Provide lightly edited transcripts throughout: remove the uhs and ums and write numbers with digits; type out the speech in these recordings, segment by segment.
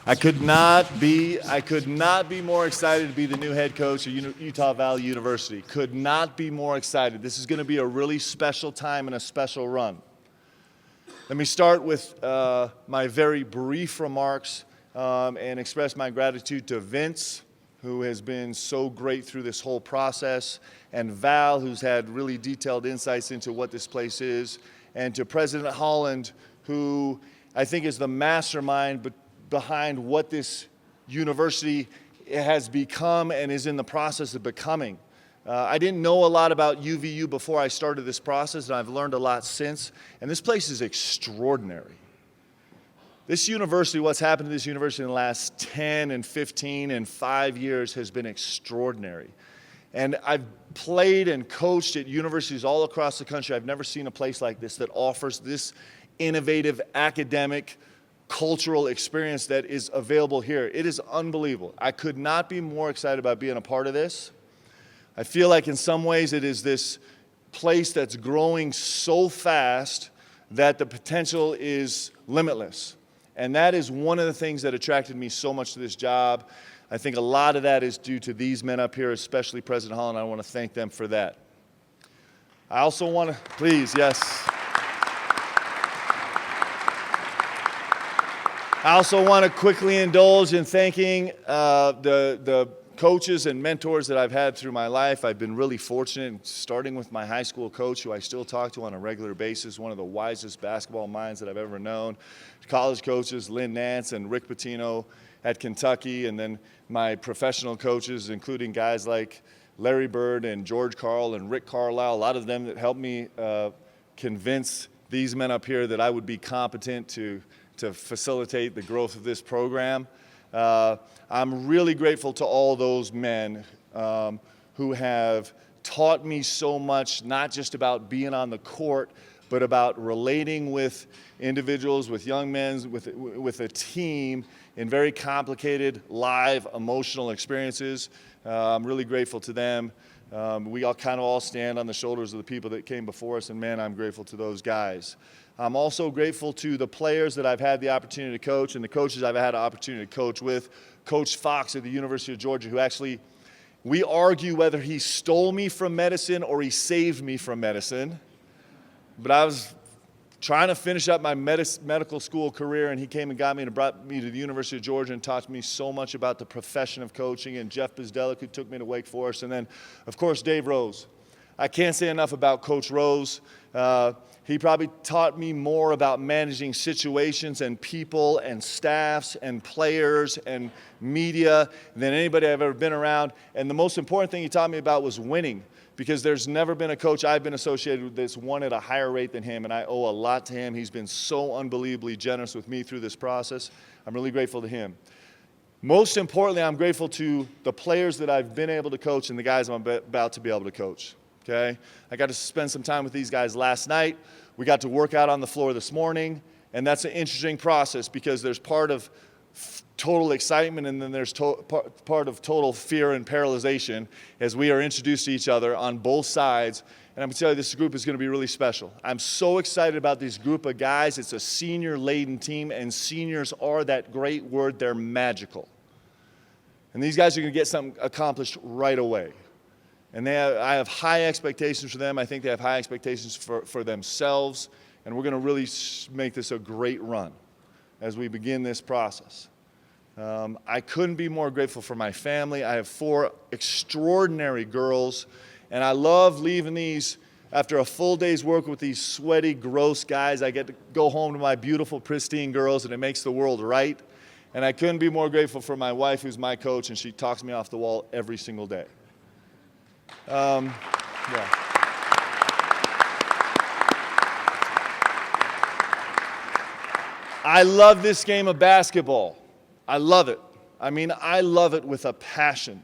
I could not be more excited to be the new head coach of Utah Valley University. Could not be more excited. This is going to be a really special time and a special run. Let me start with my very brief remarks and express my gratitude to Vince, who has been so great through this whole process, and Val, who's had really detailed insights into what this place is, and to President Holland, who I think is the mastermind behind what this university has become and is in the process of becoming. I didn't know a lot about UVU before I started this process, and I've learned a lot since, and this place is extraordinary. This university, what's happened to this university in the last 10 and 15 and 5 years has been extraordinary. And I've played and coached at universities all across the country. I've never seen a place like this that offers this innovative academic, cultural experience that is available here. It is unbelievable. I could not be more excited about being a part of this. I feel like in some ways it is this place that's growing so fast that the potential is limitless. And that is one of the things that attracted me so much to this job. I think a lot of that is due to these men up here, especially President Holland. I want to thank them for that. I also want to, please, yes. I also want to quickly indulge in thanking the coaches and mentors that I've had through my life. I've been really fortunate, starting with my high school coach, who I still talk to on a regular basis, one of the wisest basketball minds that I've ever known. College coaches, Lynn Nance and Rick Pitino at Kentucky, and then my professional coaches, including guys like Larry Bird and George Karl and Rick Carlisle, a lot of them that helped me convince these men up here that I would be competent to facilitate the growth of this program. I'm really grateful to all those men who have taught me so much, not just about being on the court, but about relating with individuals, with young men, with a team in very complicated, live, emotional experiences. I'm really grateful to them. We all kind of all stand on the shoulders of the people that came before us, and man, I'm grateful to those guys. I'm also grateful to the players that I've had the opportunity to coach and the coaches I've had the opportunity to coach with. Coach Fox at the University of Georgia, who actually, we argue whether he stole me from medicine or he saved me from medicine. But I was trying to finish up my medical school career, and he came and got me and brought me to the University of Georgia and taught me so much about the profession of coaching, and Jeff Bizdelic, who took me to Wake Forest, and then, of course, Dave Rose. I can't say enough about Coach Rose. He probably taught me more about managing situations and people and staffs and players and media than anybody I've ever been around. And the most important thing he taught me about was winning, because there's never been a coach I've been associated with that's won at a higher rate than him, and I owe a lot to him. He's been so unbelievably generous with me through this process. I'm really grateful to him. Most importantly, I'm grateful to the players that I've been able to coach and the guys I'm about to be able to coach. Okay? I got to spend some time with these guys last night. We got to work out on the floor this morning, and that's an interesting process because there's part of total excitement and then there's part of total fear and paralyzation as we are introduced to each other on both sides. And I'm going to tell you, this group is going to be really special. I'm so excited about this group of guys. It's a senior-laden team, and seniors are that great word. They're magical. And these guys are going to get something accomplished right away. And I have high expectations for them. I think they have high expectations for themselves. And we're going to really make this a great run as we begin this process. I couldn't be more grateful for my family. I have 4 extraordinary girls. And I love leaving these after a full day's work with these sweaty, gross guys. I get to go home to my beautiful, pristine girls, and it makes the world right. And I couldn't be more grateful for my wife, who's my coach, and she talks me off the wall every single day. Yeah. I love this game of basketball. I love it. I mean, I love it with a passion.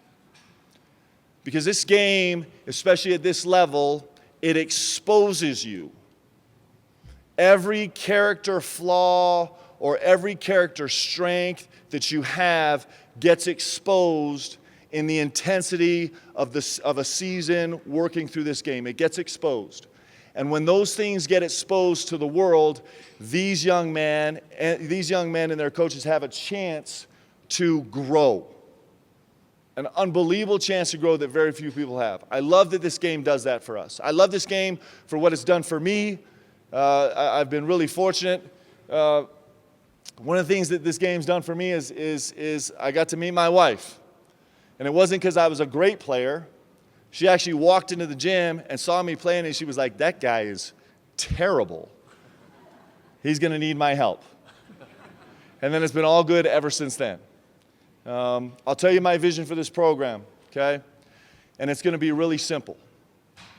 Because this game, especially at this level, it exposes you. Every character flaw or every character strength that you have gets exposed in the intensity of a season working through this game. It gets exposed. And when those things get exposed to the world, these young men and their coaches have a chance to grow. An unbelievable chance to grow that very few people have. I love that this game does that for us. I love this game for what it's done for me. I've been really fortunate. One of the things that this game's done for me is I got to meet my wife. And it wasn't because I was a great player. She actually walked into the gym and saw me playing, and she was like, "That guy is terrible. He's going to need my help." And then it's been all good ever since then. I'll tell you my vision for this program, okay? And it's going to be really simple.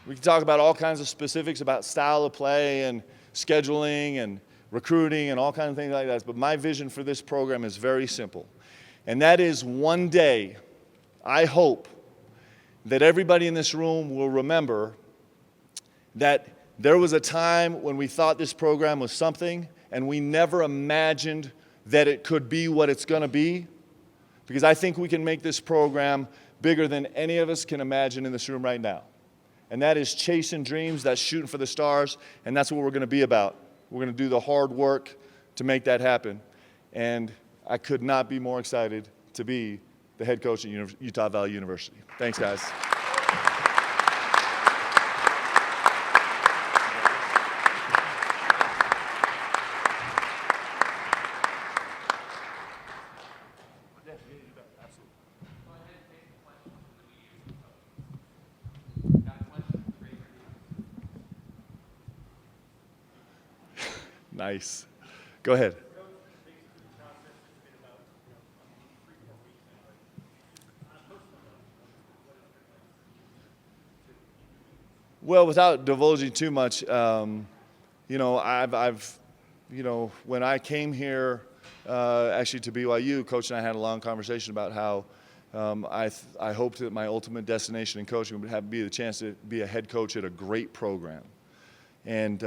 We can talk about all kinds of specifics about style of play and scheduling and recruiting and all kinds of things like that. But my vision for this program is very simple. And that is one day, I hope, that everybody in this room will remember that there was a time when we thought this program was something and we never imagined that it could be what it's going to be. Because I think we can make this program bigger than any of us can imagine in this room right now. And that is chasing dreams, that's shooting for the stars, and that's what we're going to be about. We're going to do the hard work to make that happen. And I could not be more excited to be the head coach at Utah Valley University. Thanks, guys. Nice. Go ahead. Well, without divulging too much, I've when I came here, actually to BYU, Coach and I had a long conversation about how I hoped that my ultimate destination in coaching would be the chance to be a head coach at a great program, and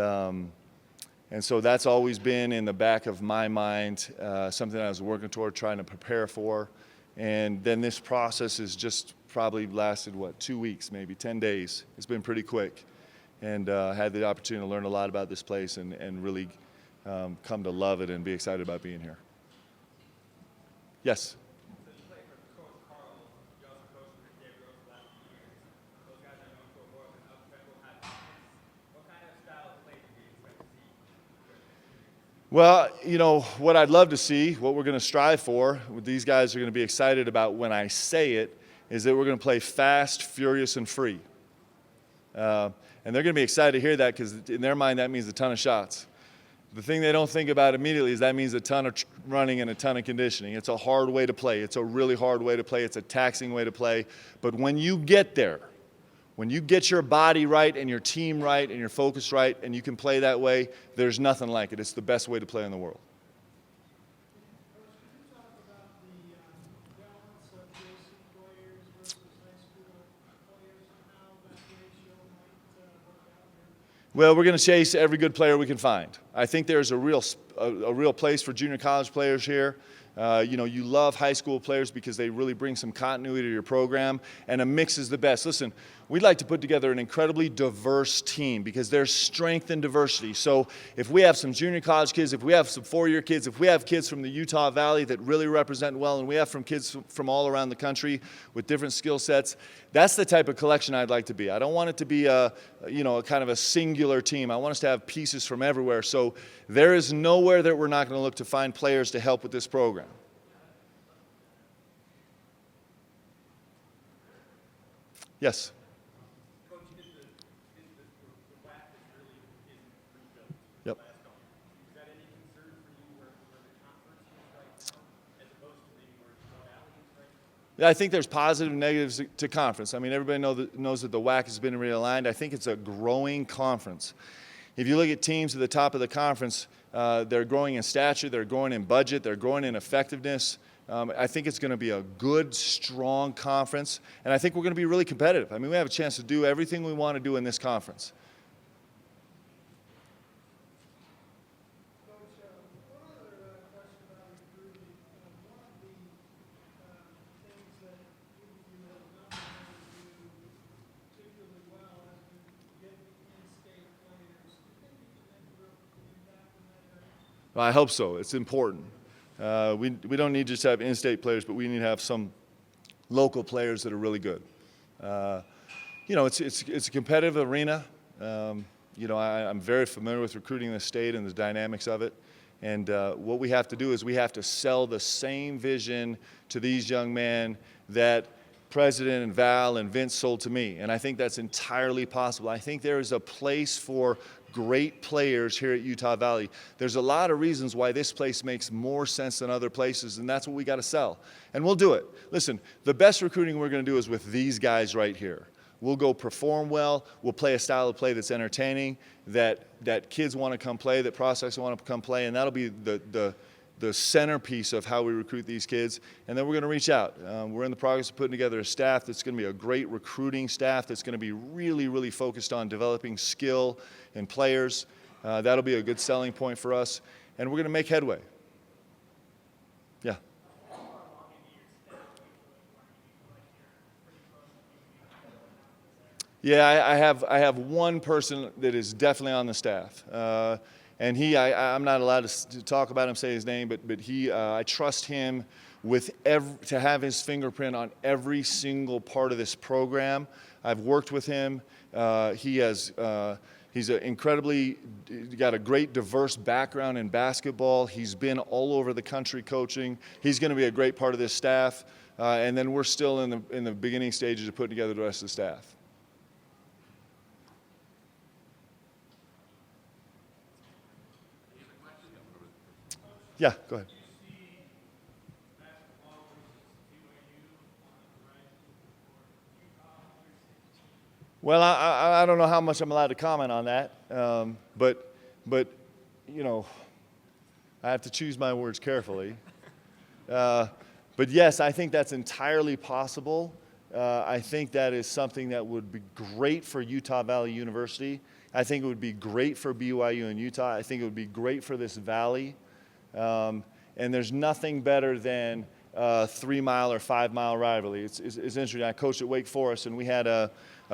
so that's always been in the back of my mind, something I was working toward, trying to prepare for. And then this process has just probably lasted, 2 weeks, maybe 10 days. It's been pretty quick. And had the opportunity to learn a lot about this place and really come to love it and be excited about being here. Yes? Well, what I'd love to see, what we're going to strive for, what these guys are going to be excited about when I say it, is that we're going to play fast, furious, and free. And they're going to be excited to hear that because in their mind that means a ton of shots. The thing they don't think about immediately is that means a ton of running and a ton of conditioning. It's a hard way to play. It's a really hard way to play. It's a taxing way to play. But when you get there, when you get your body right and your team right and your focus right and you can play that way, there's nothing like it. It's the best way to play in the world. Coach, could you talk about the balance of JC players versus high school players and how that ratio might work out here? Well, we're going to chase every good player we can find. I think there's a real place for junior college players here. You love high school players because they really bring some continuity to your program, and a mix is the best. Listen, we'd like to put together an incredibly diverse team because there's strength in diversity. So if we have some junior college kids, if we have some four-year kids, if we have kids from the Utah Valley that really represent well, and we have kids from all around the country with different skill sets, that's the type of collection I'd like to be. I don't want it to be a kind of a singular team. I want us to have pieces from everywhere. So there is nowhere that we're not going to look to find players to help with this program. Yes? Coach, the WAC is really rebuilt. Yep. Is that any concern for you where the conference is right now, as opposed to maybe where the Valley is right now? Yeah, I think there's positive and negatives to conference. I mean, everybody knows that the WAC has been realigned. I think it's a growing conference. If you look at teams at the top of the conference, they're growing in stature, they're growing in budget, they're growing in effectiveness. I think it's going to be a good, strong conference, and I think we're going to be really competitive. I mean, we have a chance to do everything we want to do in this conference. Coach, one other question about recruiting. One of the things that you have not been able to do particularly well has been get in-state players. Do you think you can make a real impact in that area? Well, I hope so. It's important. We don't need just to have in-state players, but we need to have some local players that are really good. It's a competitive arena. I'm very familiar with recruiting in the state and the dynamics of it. And what we have to do is we have to sell the same vision to these young men that President and Val and Vince sold to me. And I think that's entirely possible. I think there is a place for great players here at Utah Valley. There's a lot of reasons why this place makes more sense than other places, and that's what we got to sell. And we'll do it. Listen, the best recruiting we're going to do is with these guys right here. We'll go perform well. We'll play a style of play that's entertaining, that kids want to come play, that prospects want to come play, and that'll be the centerpiece of how we recruit these kids. And then we're going to reach out. We're in the progress of putting together a staff that's going to be a great recruiting staff that's going to be really, really focused on developing skill in players. That'll be a good selling point for us, and we're going to make headway. Yeah. Yeah, I have one person that is definitely on the staff, and I'm not allowed to talk about him, say his name, but I trust him to have his fingerprint on every single part of this program. I've worked with him. He's got a great diverse background in basketball. He's been all over the country coaching. He's going to be a great part of this staff, and then we're still in the beginning stages of putting together the rest of the staff. Yeah, go ahead. Well, I don't know how much I'm allowed to comment on that, but I have to choose my words carefully. But yes, I think that's entirely possible. I think that is something that would be great for Utah Valley University. I think it would be great for BYU and Utah. I think it would be great for this valley. And there's nothing better than a 3-mile or 5-mile rivalry. It's interesting. I coached at Wake Forest, and we had a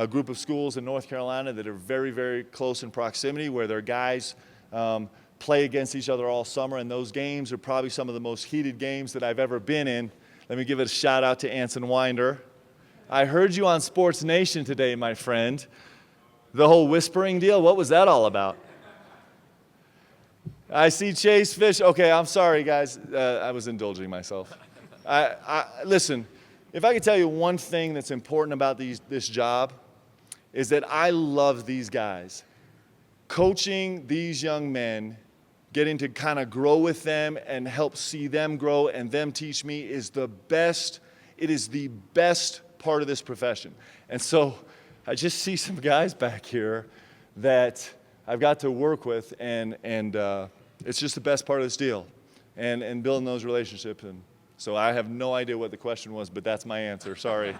group of schools in North Carolina that are very, very close in proximity, where their guys play against each other all summer, and those games are probably some of the most heated games that I've ever been in. Let me give it a shout out to Anson Winder. I heard you on Sports Nation today, my friend. The whole whispering deal, what was that all about? I see Chase Fish. Okay, I'm sorry, guys. I was indulging myself. Listen, if I could tell you one thing that's important about this job is that I love these guys. Coaching these young men, getting to kind of grow with them and help see them grow and them teach me is the best. It is the best part of this profession. And so I just see some guys back here that I've got to work with, and it's just the best part of this deal, and building those relationships. And so I have no idea what the question was, but that's my answer. Sorry.